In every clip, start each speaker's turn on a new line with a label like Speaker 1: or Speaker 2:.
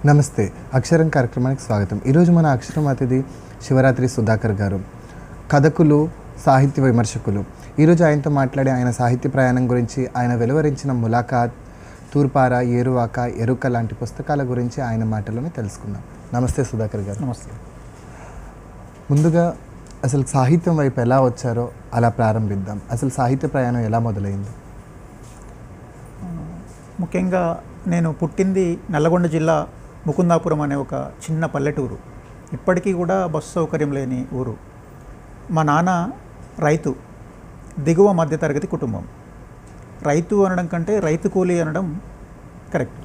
Speaker 1: నమస్తే, అక్షరం కార్యక్రమానికి స్వాగతం. ఈరోజు మన అక్షరం అతిథి శివరాత్రి సుధాకర్ గారు, కథకులు, సాహిత్య విమర్శకులు. ఈరోజు ఆయనతో మాట్లాడి ఆయన సాహిత్య ప్రయాణం గురించి, ఆయన వెలువరించిన ములాఖాత్, తూర్పార, ఏరువాక, ఎరుక లాంటి పుస్తకాల గురించి ఆయన మాటలోనే తెలుసుకుందాం. నమస్తే సుధాకర్ గారు.
Speaker 2: నమస్తే.
Speaker 1: ముందుగా అసలు సాహిత్యం వైపు ఎలా వచ్చారో అలా ప్రారంభిద్దాం. అసలు సాహిత్య ప్రయాణం ఎలా మొదలైంది?
Speaker 2: ముఖ్యంగా నేను పుట్టింది నల్లగొండ జిల్లా ముకుందాపురం అనే ఒక చిన్న పల్లెటూరు. ఇప్పటికీ కూడా బస్సు సౌకర్యం లేని ఊరు. మా నాన్న రైతు, దిగువ మధ్యతరగతి కుటుంబం. రైతు అనడం కంటే రైతు కూలీ అనడం కరెక్ట్.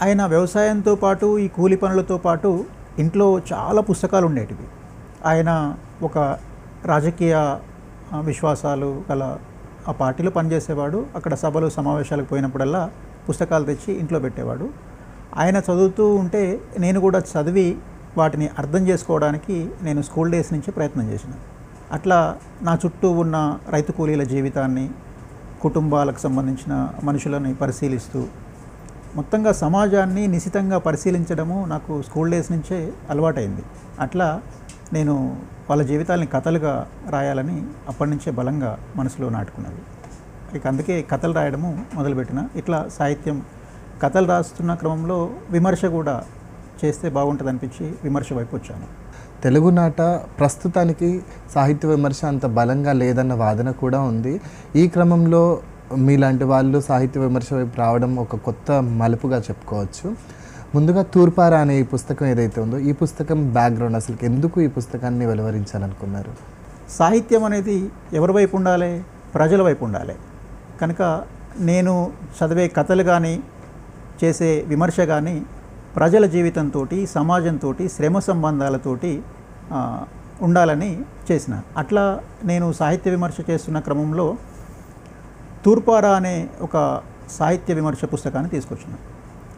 Speaker 2: ఆయన వ్యవసాయంతో పాటు ఈ కూలి పనులతో పాటు ఇంట్లో చాలా పుస్తకాలు ఉండేటివి. ఆయన ఒక రాజకీయ విశ్వాసాలు గల ఆ పార్టీలో పనిచేసేవాడు. అక్కడ సభలు సమావేశాలకు పోయినప్పుడల్లా పుస్తకాలు తెచ్చి ఇంట్లో పెట్టేవాడు. ఆయన చదువుతూ ఉంటే నేను కూడా చదివి వాటిని అర్థం చేసుకోవడానికి నేను స్కూల్ డేస్ నుంచి ప్రయత్నం చేసిన. అట్లా నా చుట్టూ ఉన్న రైతు కూలీల జీవితాన్ని, కుటుంబాలకు సంబంధించిన మనుషులని పరిశీలిస్తూ మొత్తంగా సమాజాన్ని నిశితంగా పరిశీలించడము నాకు స్కూల్ డేస్ నుంచే అలవాటైంది. అట్లా నేను వాళ్ళ జీవితాలని కథలుగా రాయాలని అప్పటి నుంచే బలంగా మనసులో నాటుకున్నది. ఇక అందుకే కథలు రాయడము మొదలుపెట్టిన. ఇట్లా సాహిత్యం కథలు రాస్తున్న క్రమంలో విమర్శ కూడా చేస్తే బాగుంటుంది అనిపించి విమర్శ వైపు వచ్చాను.
Speaker 1: తెలుగునాట ప్రస్తుతానికి సాహిత్య విమర్శ అంత బలంగా లేదన్న వాదన కూడా ఉంది. ఈ క్రమంలో మీలాంటి వాళ్ళు సాహిత్య విమర్శ వైపు రావడం ఒక కొత్త మలుపుగా చెప్పుకోవచ్చు. ముందుగా తూర్పార అనే ఈ పుస్తకం ఏదైతే ఉందో, ఈ పుస్తకం బ్యాక్గ్రౌండ్, అసలు ఎందుకు ఈ పుస్తకాన్ని వెలువరించాలనుకున్నారు?
Speaker 2: సాహిత్యం అనేది ఎవరి వైపు ఉండాలి? ప్రజల వైపు ఉండాలి. కనుక నేను చదివే కథలు కానీ, చేసే విమర్శ కానీ ప్రజల జీవితంతో, సమాజంతో, శ్రమ సంబంధాలతోటి ఉండాలని చేసిన. అట్లా నేను సాహిత్య విమర్శ చేస్తున్న క్రమంలో తూర్పార అనే ఒక సాహిత్య విమర్శ పుస్తకాన్ని తీసుకొచ్చిన.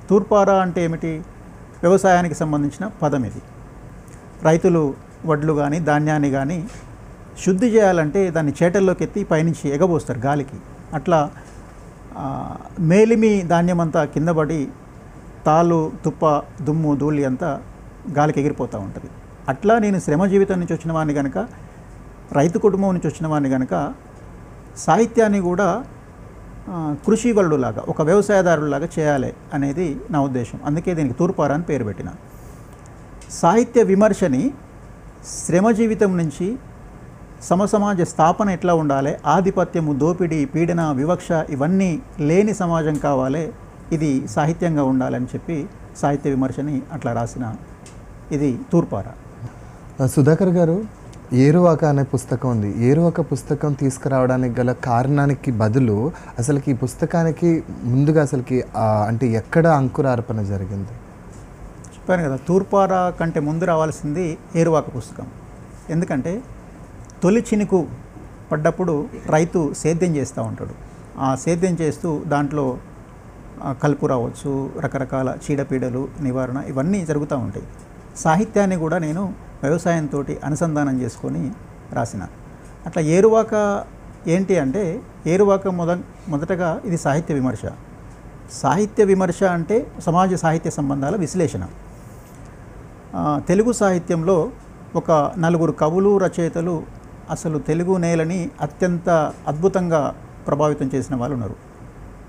Speaker 2: తూర్పార అంటే ఏమిటి? వ్యవసాయానికి సంబంధించిన పదం ఇది. రైతులు వడ్లు కానీ ధాన్యాన్ని కానీ శుద్ధి చేయాలంటే దాన్ని చేటల్లోకి ఎత్తి పైనుంచి ఎగబోస్తారు గాలికి. అట్లా మేలిమి ధాన్యం అంతా కింద పడి తాళ్ళు, తుప్ప, దుమ్ము, ధూళి అంతా గాలికి ఎగిరిపోతూ ఉంటుంది. అట్లా నేను శ్రమ జీవితం నుంచి వచ్చిన వాడిని కనుక, రైతు కుటుంబం నుంచి వచ్చిన వాడిని కనుక సాహిత్యాన్ని కూడా కృషివలుడులాగా, ఒక వ్యవసాయదారులాగా చేయాలి అనేది నా ఉద్దేశం. అందుకే దీనికి తూర్పార అని పేరు పెట్టిన. సాహిత్య విమర్శని శ్రమ జీవితం నుంచి సమసమాజ స్థాపన ఎట్లా ఉండాలి, ఆధిపత్యము, దోపిడీ, పీడన, వివక్ష ఇవన్నీ లేని సమాజం కావాలి, ఇది సాహిత్యంగా ఉండాలని చెప్పి సాహిత్య విమర్శని అట్లా రాసిన ఇది తూర్పార.
Speaker 1: సుధాకర్ గారు, ఏరువాక అనే పుస్తకం ఉంది. ఏరువాక పుస్తకం తీసుకురావడానికి గల కారణానికి బదులు అసలుకి ఈ పుస్తకానికి ముందుగా అసలుకి అంటే ఎక్కడ అంకురార్పణ జరిగింది?
Speaker 2: చెప్పాను కదా, తూర్పార కంటే ముందు రావాల్సింది ఏరువాక పుస్తకం. ఎందుకంటే తొలి చినుకు పడ్డప్పుడు రైతు సేద్యం చేస్తూ ఉంటాడు. ఆ సేద్యం చేస్తూ దాంట్లో కలుపు రావచ్చు, రకరకాల చీడపీడలు నివారణ ఇవన్నీ జరుగుతూ ఉంటాయి. సాహిత్యాన్ని కూడా నేను వ్యవసాయంతో అనుసంధానం చేసుకొని రాసిన. అట్లా ఏరువాక ఏంటి అంటే, ఏరువాక మొదటగా ఇది సాహిత్య విమర్శ. సాహిత్య విమర్శ అంటే సమాజ సాహిత్య సంబంధాల విశ్లేషణ. తెలుగు సాహిత్యంలో ఒక నలుగురు కవులు, రచయితలు అసలు తెలుగు నేలని అత్యంత అద్భుతంగా ప్రభావితం చేసిన వాళ్ళు ఉన్నారు.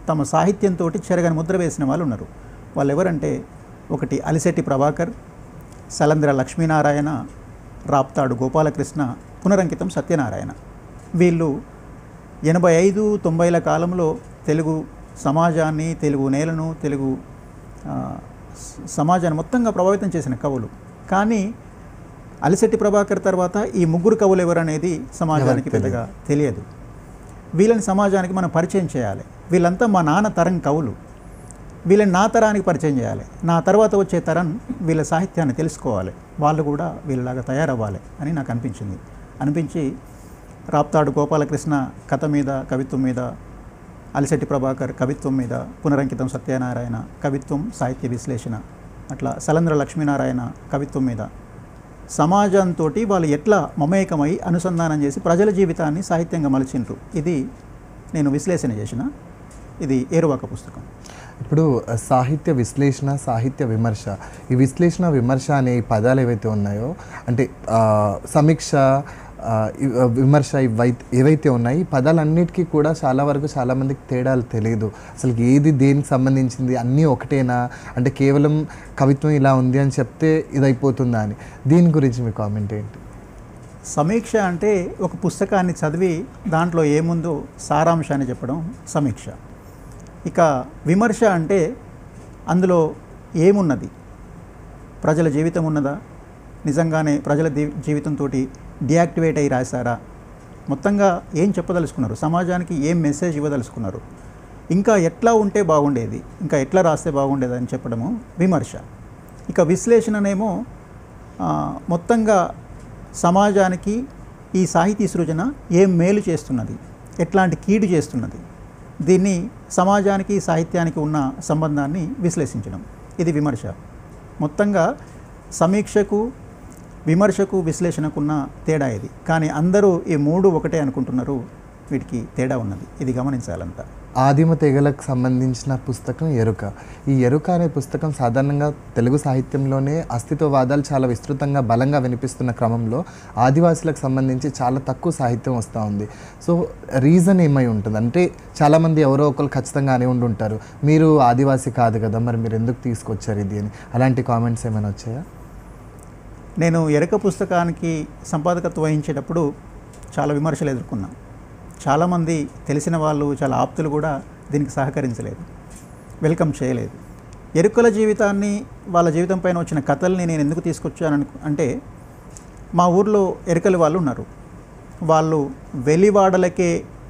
Speaker 2: తమ సాహిత్యంతో చెరగని ముద్ర వేసిన వాళ్ళు ఉన్నారు. వాళ్ళు ఎవరంటే, ఒకటి అలిశెట్టి ప్రభాకర్, సలంద్ర లక్ష్మీనారాయణ, రాప్తాడు గోపాలకృష్ణ, పునరంకితం సత్యనారాయణ. వీళ్ళు 85-90ల కాలంలో తెలుగు సమాజాన్ని, తెలుగు నేలను, తెలుగు సమాజాన్ని మొత్తంగా ప్రభావితం చేసిన కవులు. కానీ అలిశెట్టి ప్రభాకర్ తర్వాత ఈ ముగ్గురు కవులు ఎవరనేది సమాజానికి పెద్దగా తెలియదు. వీళ్ళని సమాజానికి మనం పరిచయం చేయాలి. వీళ్ళంతా మా నాన్న తరం కవులు. వీళ్ళని నా తరానికి పరిచయం చేయాలి. నా తర్వాత వచ్చే తరం వీళ్ళ సాహిత్యాన్ని తెలుసుకోవాలి. వాళ్ళు కూడా వీళ్ళలాగా తయారవ్వాలి అని నాకు అనిపించి రాప్తాడు గోపాలకృష్ణ కథ మీద, కవిత్వం మీద, అలిశెట్టి ప్రభాకర్ కవిత్వం మీద, పునరంకితం సత్యనారాయణ కవిత్వం, సాహిత్య విశ్లేషణ, అట్లా సలంద్ర లక్ష్మీనారాయణ కవిత్వం మీద సమాజంతో వాళ్ళు ఎట్లా మమేకమై అనుసంధానం చేసి ప్రజల జీవితాన్ని సాహిత్యంగా మలిచిండ్రు, ఇది నేను విశ్లేషణ చేసిన. ఇది ఏరువాక పుస్తకం.
Speaker 1: ఇప్పుడు సాహిత్య విశ్లేషణ, సాహిత్య విమర్శ, ఈ విశ్లేషణ విమర్శ అనే ఈ పదాలు ఏవైతే ఉన్నాయో, అంటే సమీక్ష, విమర్శ ఏవైతే ఉన్నాయి, ఈ పదాలన్నిటికీ కూడా చాలా వరకు చాలామందికి తేడాలు తెలియదు. అసలు ఏది దేనికి సంబంధించింది, అన్నీ ఒకటేనా, అంటే కేవలం కవిత్వం ఇలా ఉంది అని చెప్తే ఇది అయిపోతుందా అని, దీని గురించి మీ కామెంట్ ఏంటి?
Speaker 2: సమీక్ష అంటే ఒక పుస్తకాన్ని చదివి దాంట్లో ఏముందో సారాంశాన్ని చెప్పడం సమీక్ష. ఇక విమర్శ అంటే అందులో ఏమున్నది, ప్రజల జీవితం ఉన్నదా, నిజంగానే ప్రజల జీవితంతో డియాక్టివేట్ అయ్యి రాశారా, మొత్తంగా ఏం చెప్పదలుచుకున్నారు, సమాజానికి ఏం మెసేజ్ ఇవ్వదలుచుకున్నారు, ఇంకా ఎట్లా ఉంటే బాగుండేది, ఇంకా ఎట్లా రాస్తే బాగుండేది అని చెప్పడము విమర్శ. ఇక విశ్లేషణనేమో మొత్తంగా సమాజానికి ఈ సాహితీ సృజన ఏం మేలు చేస్తున్నది, ఎట్లాంటి కీడు చేస్తున్నది, దీన్ని సమాజానికి సాహిత్యానికి ఉన్న సంబంధాన్ని విశ్లేషించడం, ఇది విమర్శ. మొత్తంగా సమీక్షకు, విమర్శకు, విశ్లేషణకున్న తేడా ఇది. కానీ అందరూ ఈ మూడు ఒకటే అనుకుంటున్నారు, వీటికి తేడా ఉన్నది, ఇది గమనించాలంతా.
Speaker 1: ఆదిమ తెగలకు సంబంధించిన పుస్తకం ఎరుక. ఈ ఎరుక అనే పుస్తకం సాధారణంగా తెలుగు సాహిత్యంలోనే అస్తిత్వవాదాలు చాలా విస్తృతంగా బలంగా వినిపిస్తున్న క్రమంలో ఆదివాసులకు సంబంధించి చాలా తక్కువ సాహిత్యం వస్తూ ఉంది. సో రీజన్ ఏమై ఉంటుంది అంటే, చాలామంది ఎవరో ఒకరు ఖచ్చితంగా అని ఉండుంటారు, మీరు ఆదివాసి కాదు కదా, మరి మీరు ఎందుకు తీసుకొచ్చారు ఇది అని, అలాంటి కామెంట్స్ ఏమైనా వచ్చాయా?
Speaker 2: నేను ఎరుక పుస్తకానికి సంపాదకత్వం వహించేటప్పుడు చాలా విమర్శలు ఎదుర్కొన్నాను. చాలామంది తెలిసిన వాళ్ళు, చాలా ఆప్తులు కూడా దీనికి సహకరించలేదు, వెల్కమ్ చేయలేదు. ఎరుకల జీవితాన్ని, వాళ్ళ జీవితం పైన వచ్చిన కథల్ని నేను ఎందుకు తీసుకొచ్చాను అంటే, మా ఊర్లో ఎరుకల వాళ్ళు ఉన్నారు. వాళ్ళు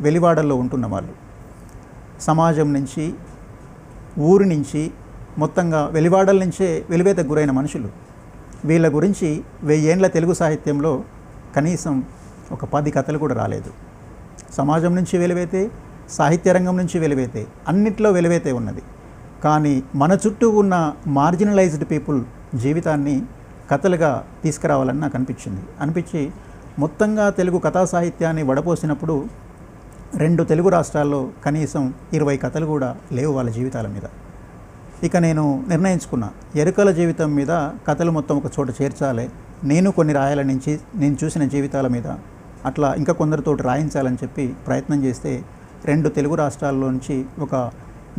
Speaker 2: వెలివాడల్లో ఉంటున్న వాళ్ళు, సమాజం నుంచి, ఊరి నుంచి, మొత్తంగా వెలివాడల నుంచే వెలివేతకు గురైన మనుషులు. వీళ్ళ గురించి 1000 ఏళ్ల తెలుగు సాహిత్యంలో కనీసం ఒక 10 కథలు కూడా రాలేదు. సమాజం నుంచి వెలివేతే, సాహిత్య రంగం నుంచి వెలివేతే, అన్నిట్లో వెలివేతే ఉన్నది. కానీ మన చుట్టూ ఉన్న మార్జినలైజ్డ్ పీపుల్ జీవితాన్ని కథలుగా తీసుకురావాలని నాకు అనిపించి మొత్తంగా తెలుగు కథా సాహిత్యాన్ని వడపోసినప్పుడు 2 తెలుగు రాష్ట్రాల్లో కనీసం 20 కథలు కూడా లేవు వాళ్ళ జీవితాల మీద. ఇక నేను నిర్ణయించుకున్నా, ఎరుకల జీవితం మీద కథలు మొత్తం ఒక చోట చేర్చాలి, నేను కొన్ని రాయాలని, నేను చూసిన జీవితాల మీద అట్లా ఇంకా కొందరితో రాయించాలని చెప్పి ప్రయత్నం చేస్తే 2 తెలుగు రాష్ట్రాల్లో నుంచి ఒక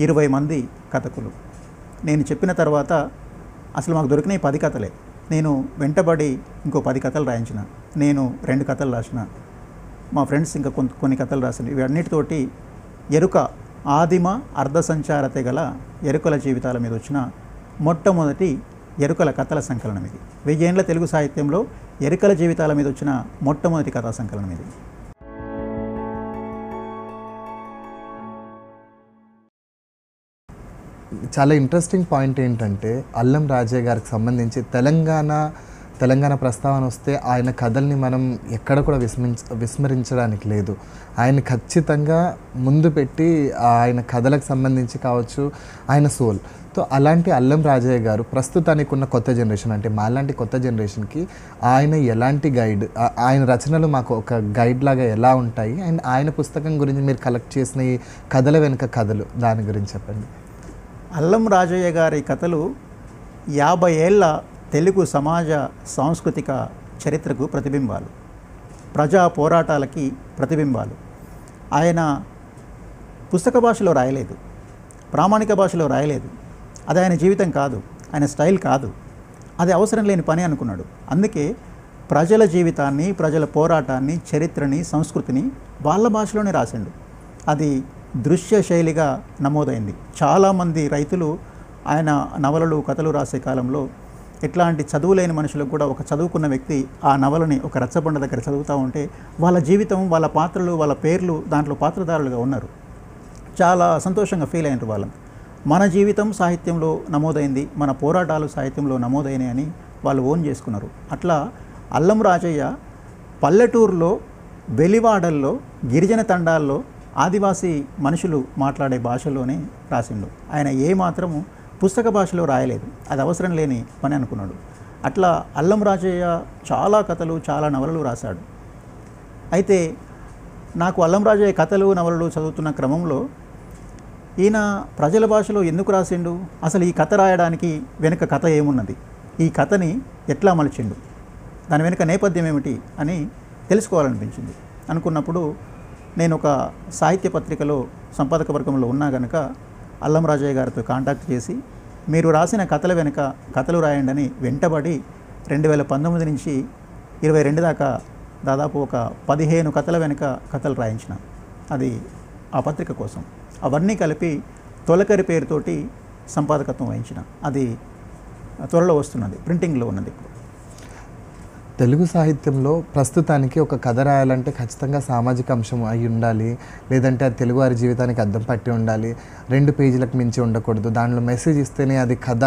Speaker 2: 20 మంది కథకులు నేను చెప్పిన తర్వాత అసలు మాకు దొరికినాయి 10 కథలే. నేను వెంటబడి ఇంకో 10 కథలు రాయించిన, నేను 2 కథలు రాసిన, మా ఫ్రెండ్స్ ఇంకా కొన్ని కథలు రాసిన. ఇవన్నిటితోటి ఎరుక ఆదిమ అర్ధ సంచార తెగల ఎరుకల జీవితాల మీద వచ్చిన మొట్టమొదటి ఎరుకల కథల సంకలనం ఇది. 1000 ఏళ్ల తెలుగు సాహిత్యంలో ఎరుకల జీవితాల మీద వచ్చిన మొట్టమొదటి కథా సంకలనం ఇది.
Speaker 1: చాలా ఇంట్రెస్టింగ్ పాయింట్ ఏంటంటే, అల్లం రాజయ్య గారికి సంబంధించి తెలంగాణ ప్రస్తావన వస్తే ఆయన కథల్ని మనం ఎక్కడ కూడా విస్మరించడానికి లేదు. ఆయన ఖచ్చితంగా ముందు పెట్టి ఆయన కథలకు సంబంధించి కావచ్చు, ఆయన సోల్. సో అలాంటి అల్లం రాజయ్య గారు ప్రస్తుతానికి ఉన్న కొత్త జనరేషన్, అంటే మాలాంటి కొత్త జనరేషన్కి ఆయన ఎలాంటి గైడ్, ఆయన రచనలు మాకు ఒక గైడ్ లాగా ఎలా ఉంటాయి, అండ్ ఆయన పుస్తకం గురించి మీరు కలెక్ట్ చేసిన ఈ కథల వెనుక కథలు, దాని గురించి చెప్పండి.
Speaker 2: అల్లం రాజయ్య గారి కథలు 50 ఏళ్ల తెలుగు సమాజ సాంస్కృతిక చరిత్రకు ప్రతిబింబాలు, ప్రజా పోరాటాలకి ప్రతిబింబాలు. ఆయన పుస్తక భాషలో రాయలేదు, ప్రామాణిక భాషలో రాయలేదు. అది ఆయన జీవితం కాదు, ఆయన స్టైల్ కాదు, అది అవసరం లేని పని అనుకున్నాడు. అందుకే ప్రజల జీవితాన్ని, ప్రజల పోరాటాన్ని, చరిత్రని, సంస్కృతిని వాళ్ళ భాషలోనే రాసిండు. అది దృశ్య శైలిగా నమోదైంది. చాలామంది రైతులు ఆయన నవలలు, కథలు రాసే కాలంలో ఎట్లాంటి చదువులేని మనుషులకు కూడా, ఒక చదువుకున్న వ్యక్తి ఆ నవలని ఒక రచ్చబండ దగ్గర చదువుతూ ఉంటే వాళ్ళ జీవితం, వాళ్ళ పాత్రలు, వాళ్ళ పేర్లు దాంట్లో పాత్రధారులుగా ఉన్నారు. చాలా సంతోషంగా ఫీల్ అయినారు వాళ్ళని. మన జీవితం సాహిత్యంలో నమోదైంది, మన పోరాటాలు సాహిత్యంలో నమోదైనాయి అని వాళ్ళు ఓన్ చేసుకున్నారు. అట్లా అల్లం రాజయ్య పల్లెటూరులో, వెలివాడల్లో, గిరిజన తండాల్లో ఆదివాసీ మనుషులు మాట్లాడే భాషలోనే రాసిండు. ఆయన ఏమాత్రము పుస్తక భాషలో రాయలేదు, అది అవసరం లేని పని అనుకున్నాడు. అట్లా అల్లం రాజయ్య చాలా కథలు, చాలా నవలలు రాశాడు. అయితే నాకు అల్లం రాజయ్య కథలు, నవలలు చదువుతున్న క్రమంలో ఈయన ప్రజల భాషలో ఎందుకు రాసిండు, అసలు ఈ కథ రాయడానికి వెనుక కథ ఏమున్నది, ఈ కథని ఎట్లా మలిచిండు, దాని వెనుక నేపథ్యం ఏమిటి అని తెలుసుకోవాలనిపించింది. అనుకున్నప్పుడు నేను ఒక సాహిత్య పత్రికలో సంపాదక వర్గంలో ఉన్నా గనక అల్లం రాజయ్య గారితో కాంటాక్ట్ చేసి మీరు రాసిన కథల వెనుక కథలు రాయండి అని వెంటబడి 2019 నుంచి 22 దాకా దాదాపు ఒక 15 కథల వెనుక కథలు రాయించిన. అది ఆ పత్రిక కోసం. అవన్నీ కలిపి తొలకరి పేరుతోటి సంపాదకత్వం వహించిన. అది త్వరలో వస్తున్నది, ప్రింటింగ్లో ఉన్నది.
Speaker 1: తెలుగు సాహిత్యంలో ప్రస్తుతానికి ఒక కథ రాయాలంటే ఖచ్చితంగా సామాజిక అంశం అయి ఉండాలి, లేదంటే అది తెలుగువారి జీవితానికి అద్దం పట్టి ఉండాలి, 2 పేజీలకు మించి ఉండకూడదు, దాంట్లో మెసేజ్ ఇస్తేనే అది కథ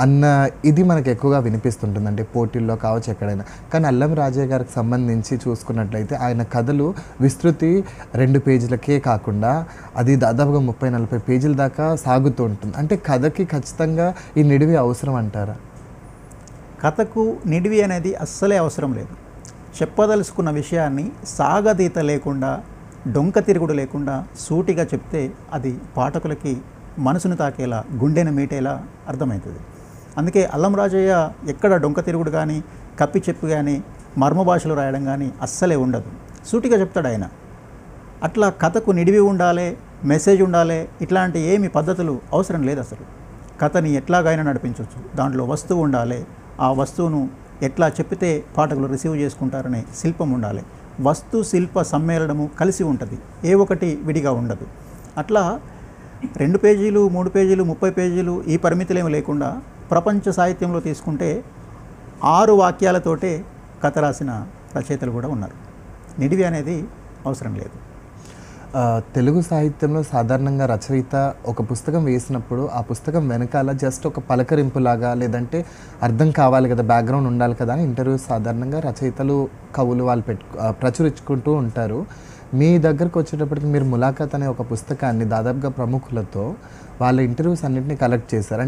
Speaker 1: అన్న ఇది మనకు ఎక్కువగా వినిపిస్తుంటుందండి, పోటీల్లో కావచ్చు ఎక్కడైనా. కానీ అల్లం రాజయ్య గారికి సంబంధించి చూసుకున్నట్లయితే ఆయన కథలు విస్తృతి 2 పేజీలకే కాకుండా అది దాదాపుగా 30-40 పేజీల దాకా సాగుతూ ఉంటుంది. అంటే కథకి ఖచ్చితంగా ఈ నిడివి అవసరం అంటారా?
Speaker 2: కథకు నిడివి అనేది అస్సలే అవసరం లేదు. చెప్పదలుచుకున్న విషయాన్ని సాగదీత లేకుండా, డొంక తిరుగుడు లేకుండా సూటిగా చెప్తే అది పాఠకులకి మనసును తాకేలా, గుండెను మీటేలా అర్థమవుతుంది. అందుకే అల్లం రాజయ్య ఎక్కడ డొంక తిరుగుడు కానీ, కప్పి చెప్పు కానీ, మర్మ భాషలో రాయడం కానీ అస్సలే ఉండదు. సూటిగా చెప్తాడు ఆయన. అట్లా కథకు నిడివి ఉండాలి, మెసేజ్ ఉండాలి, ఇట్లాంటి ఏమి పద్ధతులు అవసరం లేదు అసలు. కథని ఎట్లాగైనా నడిపించవచ్చు. దాంట్లో వస్తువు ఉండాలి, ఆ వస్తువును ఎట్లా చెప్పితే పాఠకులు రిసీవ్ చేసుకుంటారనే శిల్పం ఉండాలి. వస్తు శిల్ప సమ్మేళనము కలిసి ఉంటుంది, ఏ ఒకటి విడిగా ఉండదు. అట్లా 2 పేజీలు 3 పేజీలు 30 పేజీలు ఈ పరిమితులేమి లేకుండా ప్రపంచ సాహిత్యంలో తీసుకుంటే 6 వాక్యాలతోటే కథ రాసిన రచయితలు కూడా ఉన్నారు. నిడివి అనేది అవసరం లేదు.
Speaker 1: తెలుగు సాహిత్యంలో సాధారణంగా రచయిత ఒక పుస్తకం వేసినప్పుడు ఆ పుస్తకం వెనకాల జస్ట్ ఒక పలకరింపులాగా, లేదంటే అర్థం కావాలి కదా, బ్యాక్గ్రౌండ్ ఉండాలి కదా అని ఇంటర్వ్యూ సాధారణంగా రచయితలు, కవులు వాళ్ళు ప్రచురించుకుంటూ ఉంటారు. మీ దగ్గరకు వచ్చేటప్పటికి మీరు ములాఖాత్ అనే ఒక పుస్తకాన్ని దాదాపుగా ప్రముఖులతో వాళ్ళ ఇంటర్వ్యూస్ అన్నింటినీ కలెక్ట్ చేశారు.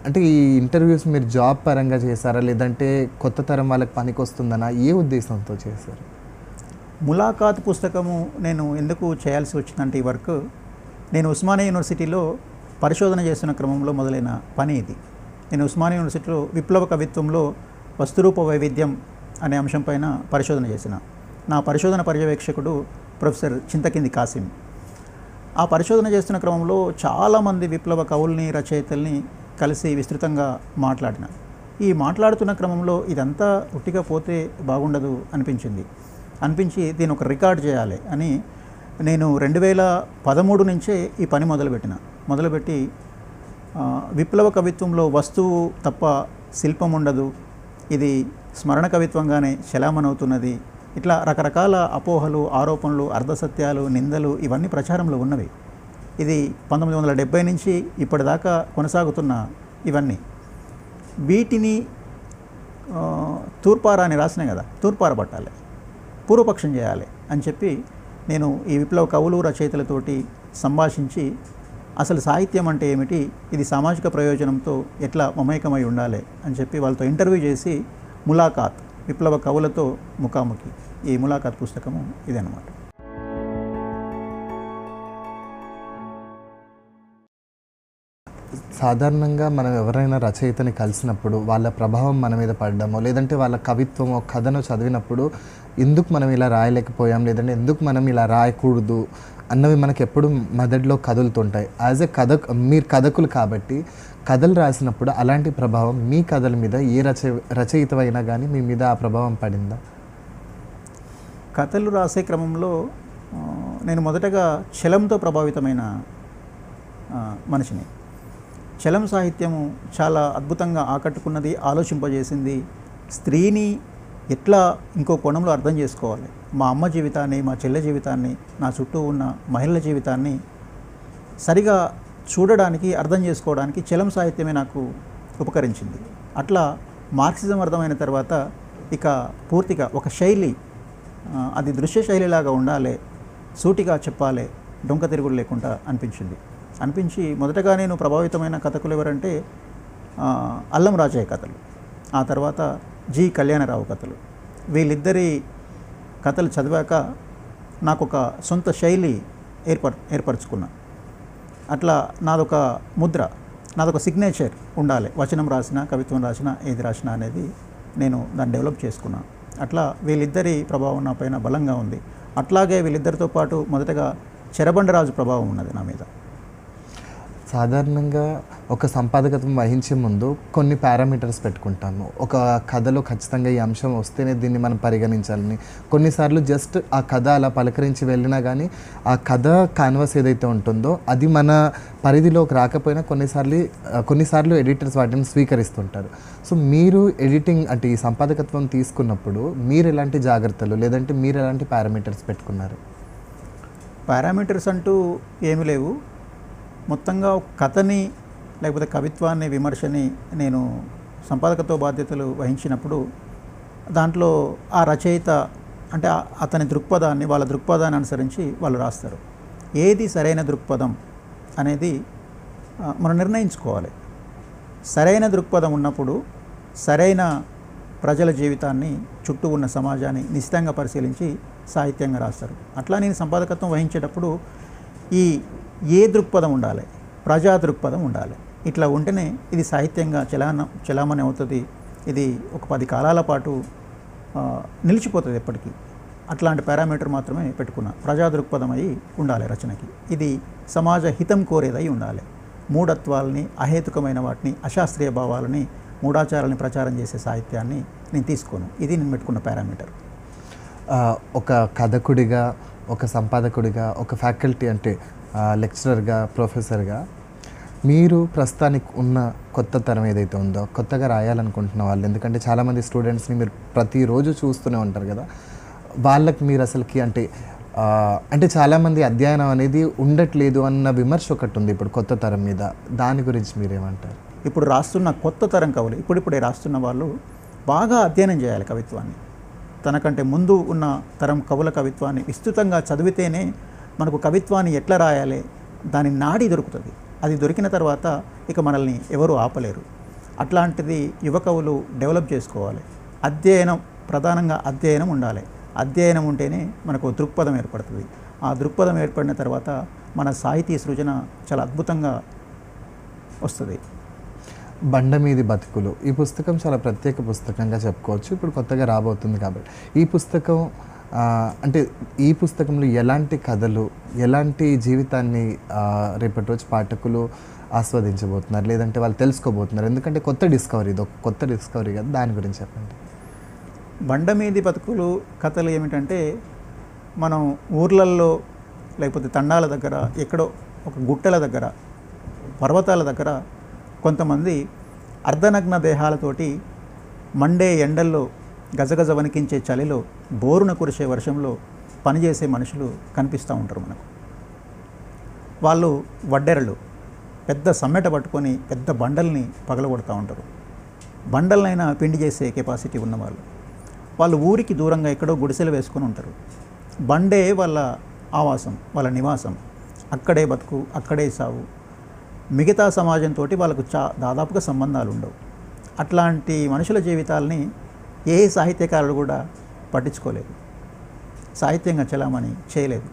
Speaker 1: అంటే ఈ ఇంటర్వ్యూస్ మీరు జాబ్ పరంగా చేశారా, లేదంటే కొత్త తరం వాళ్ళకి పనికి వస్తుందనా, ఏ ఉద్దేశంతో చేశారు?
Speaker 2: ములాఖాత్ పుస్తకము నేను ఎందుకు చేయాల్సి వచ్చిందంటే, ఈ వర్క్ నేను ఉస్మానియా యూనివర్సిటీలో పరిశోధన చేస్తున్న క్రమంలో మొదలైన పని ఇది. నేను ఉస్మానియా యూనివర్సిటీలో విప్లవ కవిత్వంలో వస్తురూప వైవిధ్యం అనే అంశం పైన పరిశోధన చేసిన. నా పరిశోధన పర్యవేక్షకుడు ప్రొఫెసర్ చింతకింది కాసిం. ఆ పరిశోధన చేస్తున్న క్రమంలో చాలామంది విప్లవ కవుల్ని, రచయితల్ని కలిసి విస్తృతంగా మాట్లాడిన. ఈ మాట్లాడుతున్న క్రమంలో ఇదంతా ఉట్టిగా పోతే బాగుండదు అనిపించి దీని ఒక రికార్డ్ చేయాలి అని నేను 2013 నుంచే ఈ పని మొదలుపెట్టి విప్లవ కవిత్వంలో వస్తువు తప్ప శిల్పం ఉండదు, ఇది స్మరణ కవిత్వంగానే చలామణవుతున్నది, ఇట్లా రకరకాల అపోహలు, ఆరోపణలు, అర్ధసత్యాలు, నిందలు ఇవన్నీ ప్రచారంలో ఉన్నవి. ఇది 1970 నుంచి ఇప్పటిదాకా కొనసాగుతున్న ఇవన్నీ. వీటిని తూర్పారా అని రాసినాయి కదా, తూర్పార పట్టాలి, పూర్వపక్షం చేయాలి అని చెప్పి నేను ఈ విప్లవ కవులు, రచయితలతోటి సంభాషించి అసలు సాహిత్యం అంటే ఏమిటి, ఇది సామాజిక ప్రయోజనంతో ఎట్లా మమేకమై ఉండాలి అని చెప్పి వాళ్ళతో ఇంటర్వ్యూ చేసి ములాఖాత్, విప్లవ కవులతో ముఖాముఖి, ఈ ములాఖాత్ పుస్తకము ఇదన్నమాట.
Speaker 1: సాధారణంగా మనం ఎవరైనా రచయితని కలిసినప్పుడు వాళ్ళ ప్రభావం మన మీద పడ్డమో, లేదంటే వాళ్ళ కవిత్వమో కథను చదివినప్పుడు ఎందుకు మనం ఇలా రాయలేకపోయాం, లేదంటే ఎందుకు మనం ఇలా రాయకూడదు అన్నవి మనకు ఎప్పుడు మెదడులో కదులుతుంటాయి. యాజ్ ఎ మీరు కథకులు కాబట్టి కథలు రాసినప్పుడు అలాంటి ప్రభావం మీ కథల మీద ఏ రచయితవైనా కానీ మీ మీద ఆ ప్రభావం పడిందా?
Speaker 2: కథలు రాసే క్రమంలో నేను మొదటగా చలంతో ప్రభావితమైన మనిషిని. చలం సాహిత్యము చాలా అద్భుతంగా ఆకట్టుకున్నది, ఆలోచింపజేసింది. స్త్రీని ఎట్లా ఇంకో కోణంలో అర్థం చేసుకోవాలి, మా అమ్మ జీవితాన్ని, మా చెల్లె జీవితాన్ని, నా చుట్టూ ఉన్న మహిళల జీవితాన్ని సరిగా చూడడానికి, అర్థం చేసుకోవడానికి చలం సాహిత్యమే నాకు ఉపకరించింది. అట్లా మార్క్సిజం అర్థమైన తర్వాత ఇక పూర్తిగా ఒక శైలి, అది దృశ్య శైలిలాగా ఉండాలి, సూటిగా చెప్పాలి, డొంక తిరుగుడు లేకుండా అనిపించి మొదటగా నేను ప్రభావితమైన కథకులు ఎవరంటే అల్లం రాజయ్య కథలు, ఆ తర్వాత జి కళ్యాణరావు కథలు. వీళ్ళిద్దరి కథలు చదివాక నాకు ఒక సొంత శైలి ఏర్పరచుకున్నా. అట్లా నాదొక ముద్ర, నాదొక సిగ్నేచర్ ఉండాలి. వచనం రాసినా, కవిత్వం రాసినా, ఏది రాసినా అనేది నేను దాన్ని డెవలప్ చేసుకున్నాను. అట్లా వీళ్ళిద్దరి ప్రభావం నా పైన బలంగా ఉంది. అట్లాగే వీళ్ళిద్దరితో పాటు మొదటగా చెరబండరాజు ప్రభావం ఉన్నది నా మీద.
Speaker 1: సాధారణంగా ఒక సంపాదకత్వం వహించే ముందు కొన్ని పారామీటర్స్ పెట్టుకుంటాము. ఒక కథలో ఖచ్చితంగా ఈ అంశం వస్తేనే దీన్ని మనం పరిగణించాలని. కొన్నిసార్లు జస్ట్ ఆ కథ అలా పలకరించి వెళ్ళినా కానీ ఆ కథ కాన్వాస్ ఏదైతే ఉంటుందో అది మన పరిధిలోకి రాకపోయినా కొన్నిసార్లు ఎడిటర్స్ వాటిని స్వీకరిస్తుంటారు. సో మీరు ఎడిటింగ్ అంటే ఈ సంపాదకత్వం తీసుకున్నప్పుడు మీరు ఎలాంటి జాగ్రత్తలు లేదంటే మీరు ఎలాంటి పారామీటర్స్ పెట్టుకున్నారు?
Speaker 2: పారామీటర్స్ అంటూ ఏమీ లేవు. మొత్తంగా కథని లేకపోతే కవిత్వాన్ని, విమర్శని నేను సంపాదకత్వ బాధ్యతలు వహించినప్పుడు దాంట్లో ఆ రచయిత అంటే అతని దృక్పథాన్ని, వాళ్ళ దృక్పథాన్ని అనుసరించి వాళ్ళు రాస్తారు. ఏది సరైన దృక్పథం అనేది మనం నిర్ణయించుకోవాలి. సరైన దృక్పథం ఉన్నప్పుడు సరైన ప్రజల జీవితాన్ని, చుట్టూ ఉన్న సమాజాన్ని నిశ్చితంగా పరిశీలించి సాహిత్యంగా రాస్తారు. అట్లా నేను సంపాదకత్వం వహించేటప్పుడు ఏ దృక్పథం ఉండాలి, ప్రజా దృక్పథం ఉండాలి. ఇట్లా ఉంటేనే ఇది సాహిత్యంగా చలామణి అవుతుంది. ఇది ఒక 10 కాలాల పాటు నిలిచిపోతుంది ఎప్పటికీ. అట్లాంటి పారామీటర్ మాత్రమే పెట్టుకున్నా. ప్రజా దృక్పథం అయి ఉండాలి రచనకి. ఇది సమాజ హితం కోరేదై ఉండాలి. మూఢత్వాలని, అహేతుకమైన వాటిని, అశాస్త్రీయ భావాలని, మూఢాచారాలని ప్రచారం చేసే సాహిత్యాన్ని నేను తీసుకోను. ఇది నేను పెట్టుకున్న పారామీటర్.
Speaker 1: ఒక కథకుడిగా, ఒక సంపాదకుడిగా, ఒక ఫ్యాకల్టీ అంటే లెక్చరర్గా, ప్రొఫెసర్గా మీరు ప్రస్తుతానికి ఉన్న కొత్త తరం ఏదైతే ఉందో, కొత్తగా రాయాలనుకుంటున్న వాళ్ళు, ఎందుకంటే చాలామంది స్టూడెంట్స్ని మీరు ప్రతిరోజు చూస్తూనే ఉంటారు కదా, వాళ్ళకి మీరు అసలుకి అంటే చాలామంది అధ్యయనం అనేది ఉండట్లేదు అన్న విమర్శ ఒకటి ఉంది ఇప్పుడు కొత్త తరం మీద. దాని గురించి మీరేమంటారు?
Speaker 2: ఇప్పుడు రాస్తున్న కొత్త తరం కవులు, ఇప్పుడిప్పుడే రాస్తున్న వాళ్ళు బాగా అధ్యయనం చేయాలి కవిత్వాన్ని. తనకంటే ముందు ఉన్న తరం కవుల కవిత్వాన్ని విస్తృతంగా చదివితేనే మనకు కవిత్వాన్ని ఎట్లా రాయాలి దాని నాడి దొరుకుతుంది. అది దొరికిన తర్వాత ఇక మనల్ని ఎవరు ఆపలేరు. అట్లాంటిది యువ కవులు డెవలప్ చేసుకోవాలి. అధ్యయనం, ప్రధానంగా అధ్యయనం ఉండాలి. అధ్యయనం ఉంటేనే మనకు దృక్పథం ఏర్పడుతుంది. ఆ దృక్పథం ఏర్పడిన తర్వాత మన సాహితీ సృజన చాలా అద్భుతంగా వస్తుంది.
Speaker 1: బండమీది బతుకులు ఈ పుస్తకం చాలా ప్రత్యేక పుస్తకంగా చెప్పుకోవచ్చు. ఇప్పుడు కొత్తగా రాబోతుంది కాబట్టి ఈ పుస్తకం అంటే ఈ పుస్తకంలో ఎలాంటి కథలు, ఎలాంటి జీవితాన్ని రేపటి రోజు పాఠకులు ఆస్వాదించబోతున్నారు, లేదంటే వాళ్ళు తెలుసుకోబోతున్నారు? ఎందుకంటే కొత్త డిస్కవరీ, ఇది ఒక కొత్త డిస్కవరీ కదా, దాని గురించి చెప్పండి.
Speaker 2: బండమీది బతుకులు కథలు ఏమిటంటే, మనం ఊర్లల్లో లేకపోతే తండాల దగ్గర, ఎక్కడో ఒక గుట్టల దగ్గర, పర్వతాల దగ్గర కొంతమంది అర్ధనగ్న దేహాలతోటి మండే ఎండల్లో, గజగజ వణికించే చలిలో, బోరున కురిసే వర్షంలో పనిచేసే మనుషులు కనిపిస్తూ ఉంటారు మనకు. వాళ్ళు వడ్డెరలు, పెద్ద సమ్మెట పట్టుకొని పెద్ద బండల్ని పగలగొడుతూ ఉంటారు. బండలనైనా పిండి చేసే కెపాసిటీ ఉన్నవాళ్ళు. వాళ్ళు ఊరికి దూరంగా ఎక్కడో గుడిసెలు వేసుకొని ఉంటారు. బండే వాళ్ళ ఆవాసం, వాళ్ళ నివాసం. అక్కడే బతుకు, అక్కడే సావు. మిగతా సమాజంతో వాళ్ళకు దాదాపుగా సంబంధాలు ఉండవు. అట్లాంటి మనుషుల జీవితాలని ఏ సాహిత్యకారుడు కూడా పట్టించుకోలేదు, సాహిత్యంగా చలామణి చేయలేదు.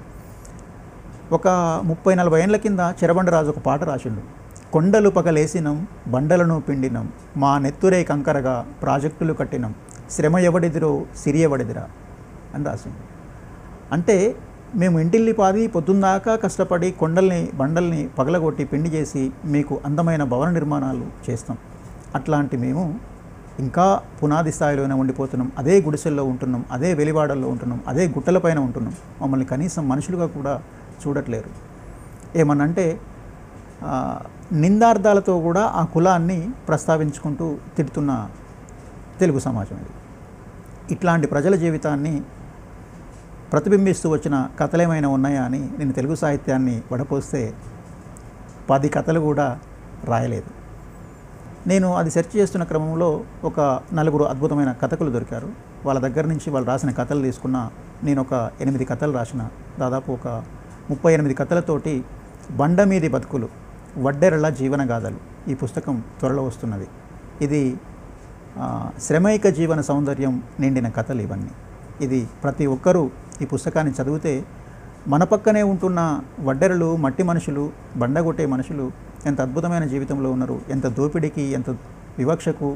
Speaker 2: ఒక 30-40 ఏళ్ల కింద చెరబండరాజు ఒక పాట రాసిండు. కొండలు పగలేసినం, బండలను పిండినం, మా నెత్తురే కంకరగా ప్రాజెక్టులు కట్టినం, శ్రమ ఎవడిదిరో సిరియవడిదిరా అని రాసిండు. అంటే మేము ఇంటిల్లి పాది పొద్దుందాకా కష్టపడి కొండల్ని, బండల్ని పగలగొట్టి పిండి చేసి మీకు అందమైన భవన నిర్మాణాలు చేస్తాం. అట్లాంటి మేము ఇంకా పునాది స్థాయిలోనే ఉండిపోతున్నాం. అదే గుడిసెల్లో ఉంటున్నాం, అదే వెలివాడల్లో ఉంటున్నాం, అదే గుట్టలపైన ఉంటున్నాం. మమ్మల్ని కనీసం మనుషులుగా కూడా చూడట్లేరు. ఏమనంటే నిందార్థాలతో కూడా ఆ కులాన్ని ప్రస్తావించుకుంటూ తిడుతున్న తెలుగు సమాజం ఇది. ఇట్లాంటి ప్రజల జీవితాన్ని ప్రతిబింబిస్తూ వచ్చిన కథలేమైనా ఉన్నాయా అని నేను తెలుగు సాహిత్యాన్ని వడపోస్తే 10 కథలు కూడా రాయలేదు. నేను అది సెర్చ్ చేస్తున్న క్రమంలో ఒక 4 అద్భుతమైన కథకులు దొరికారు. వాళ్ళ దగ్గర నుంచి వాళ్ళు రాసిన కథలు తీసుకున్న. నేను ఒక 8 కథలు రాసిన. దాదాపు ఒక 38 కథలతోటి బండమీది బతుకులు, వడ్డెరల జీవనగాథలు ఈ పుస్తకం త్వరలో వస్తున్నది. ఇది శ్రమైక జీవన సౌందర్యం నిండిన కథలు ఇవన్నీ. ఇది ప్రతి ఒక్కరూ ఈ పుస్తకాన్ని చదివితే మన పక్కనే ఉంటున్న వడ్డెరలు, మట్టి మనుషులు, బండగొట్టే మనుషులు ఎంత అద్భుతమైన జీవితంలో ఉన్నారు, ఎంత దోపిడీకి, ఎంత వివక్షకు,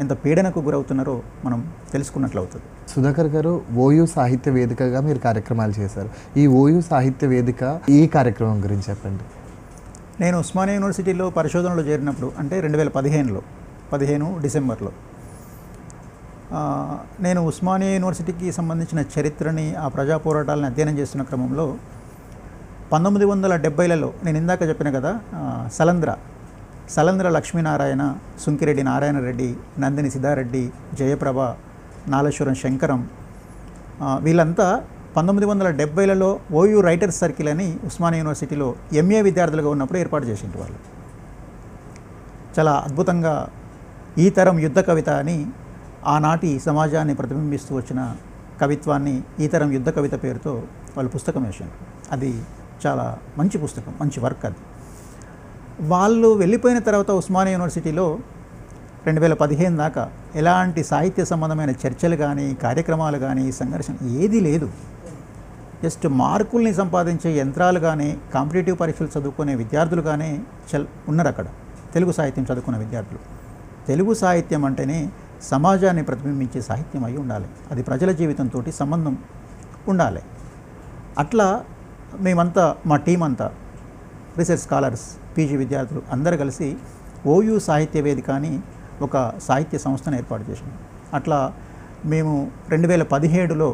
Speaker 2: ఎంత పీడనకు గురవుతున్నారో మనం తెలుసుకున్నట్లు అవుతుంది.
Speaker 1: సుధాకర్ గారు, ఓయూ సాహిత్య వేదికగా మీరు కార్యక్రమాలు చేశారు. ఈ ఓయూ సాహిత్య వేదిక ఈ కార్యక్రమం గురించి చెప్పండి.
Speaker 2: నేను ఉస్మానియా యూనివర్సిటీలో పరిశోధనలో చేరినప్పుడు, అంటే 2015 డిసెంబర్లో, నేను ఉస్మానియా యూనివర్సిటీకి సంబంధించిన చరిత్రని, ఆ ప్రజా పోరాటాలను అధ్యయనం చేస్తున్న క్రమంలో 1970లలో నేను ఇందాక చెప్పిన కదా, సలంద్ర లక్ష్మీనారాయణ, సుంకిరెడ్డి నారాయణ రెడ్డి, నందిని సిద్ధారెడ్డి, జయప్రభ, నాలేశ్వరం శంకరం, వీళ్ళంతా 1970లలో ఓయూ రైటర్స్ సర్కిల్ అని ఉస్మానియా యూనివర్సిటీలో ఎంఏ విద్యార్థులుగా ఉన్నప్పుడు ఏర్పాటు చేసింది. వాళ్ళు చాలా అద్భుతంగా ఈ తరం యుద్ధ కవిత అని ఆనాటి సమాజాన్ని ప్రతిబింబిస్తూ వచ్చిన కవిత్వాన్ని ఈ తరం యుద్ధ కవిత పేరుతో వాళ్ళు పుస్తకం వేశారు. అది చాలా మంచి పుస్తకం, మంచి వర్క్. అది వాళ్ళు వెళ్ళిపోయిన తర్వాత ఉస్మానియా యూనివర్సిటీలో 2015 దాకా ఎలాంటి సాహిత్య సంబంధమైన చర్చలు కానీ, కార్యక్రమాలు కానీ, సంఘర్షణ ఏదీ లేదు. జస్ట్ మార్కుల్ని సంపాదించే యంత్రాలుగానే, కాంపిటేటివ్ పరీక్షలు చదువుకునే విద్యార్థులుగానే ఉన్నారు అక్కడ. తెలుగు సాహిత్యం చదువుకున్న విద్యార్థులు. తెలుగు సాహిత్యం అంటేనే సమాజాన్ని ప్రతిబింబించే సాహిత్యం అయి ఉండాలి. అది ప్రజల జీవితంతో సంబంధం ఉండాలి. అట్లా మేమంతా, మా టీం అంతా, రీసెర్చ్ స్కాలర్స్, పీజీ విద్యార్థులు అందరూ కలిసి ఓయూ సాహిత్య వేదిక అని ఒక సాహిత్య సంస్థను ఏర్పాటు చేసాం. అట్లా మేము 2017లో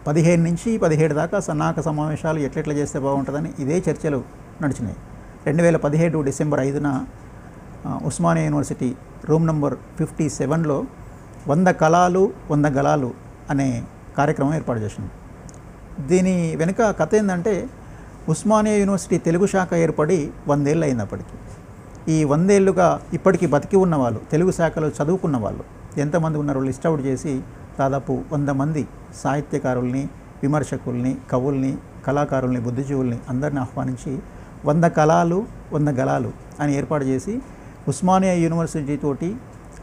Speaker 2: 15 నుంచి 17 దాకా సన్నాహక సమావేశాలు ఎట్లెట్లా చేస్తే బాగుంటుందని ఇదే చర్చలు నడిచినాయి. 2017 డిసెంబర్ 5న ఉస్మానియా యూనివర్సిటీ రూమ్ నంబర్ 57లో 100 కళాలు 100 గళాలు అనే కార్యక్రమం ఏర్పాటు చేసినాం. దీని వెనుక కథ ఏంటంటే, ఉస్మానియా యూనివర్సిటీ తెలుగు శాఖ ఏర్పడి 100 ఏళ్ళు అయింది. ఈ 100 ఏళ్ళుగా ఇప్పటికీ బతికి ఉన్న వాళ్ళు, తెలుగు శాఖలో చదువుకున్న వాళ్ళు ఎంతమంది ఉన్నారో లిస్ట్ అవుట్ చేసి దాదాపు 100 మంది సాహిత్యకారుల్ని, విమర్శకుల్ని, కవుల్ని, కళాకారుల్ని, బుద్ధిజీవుల్ని అందరిని ఆహ్వానించి 100 కళాలు 100 గళాలు అని ఏర్పాటు చేసి ఉస్మానియా యూనివర్సిటీ తోటి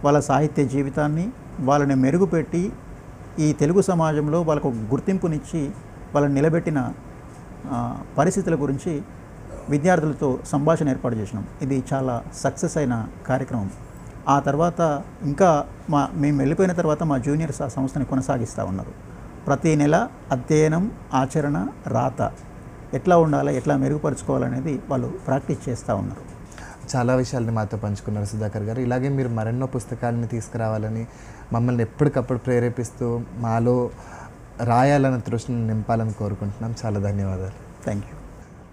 Speaker 2: వాళ్ళ సాహిత్య జీవితాన్ని, వాళ్ళని మెరుగుపెట్టి ఈ తెలుగు సమాజంలో వాళ్ళకు గుర్తింపునిచ్చి వాళ్ళని నిలబెట్టిన పరిస్థితుల గురించి విద్యార్థులతో సంభాషణ ఏర్పాటు చేసినాం. ఇది చాలా సక్సెస్ అయిన కార్యక్రమం. ఆ తర్వాత ఇంకా మేము వెళ్ళిపోయిన తర్వాత మా జూనియర్స్ ఆ సంస్థని కొనసాగిస్తూ ఉన్నారు. ప్రతి నెల అధ్యయనం, ఆచరణ, రాత ఎట్లా ఉండాలి, ఎట్లా మెరుగుపరుచుకోవాలనేది వాళ్ళు ప్రాక్టీస్ చేస్తూ ఉన్నారు.
Speaker 1: చాలా విషయాలని మాతో పంచుకున్నారు సుధాకర్ గారు. ఇలాగే మీరు మరెన్నో పుస్తకాలని తీసుకురావాలని, మమ్మల్ని ఎప్పటికప్పుడు ప్రేరేపిస్తూ మాలో రాయాలన్న తృష్ణను నింపాలని కోరుకుంటున్నాం. చాలా ధన్యవాదాలు.
Speaker 2: Thank you.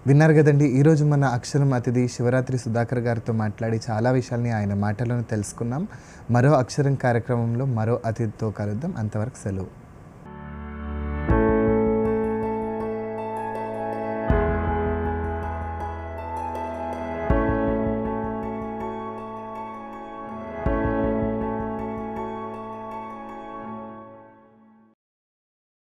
Speaker 1: విన్నారు కదండి, ఈరోజు మన అక్షరం అతిథి శివరాత్రి సుధాకర్ గారితో మాట్లాడి చాలా విషయాల్ని ఆయన మాటలను తెలుసుకున్నాం. మరో అక్షరం కార్యక్రమంలో మరో అతిథితో కలుద్దాం. అంతవరకు సెలవు.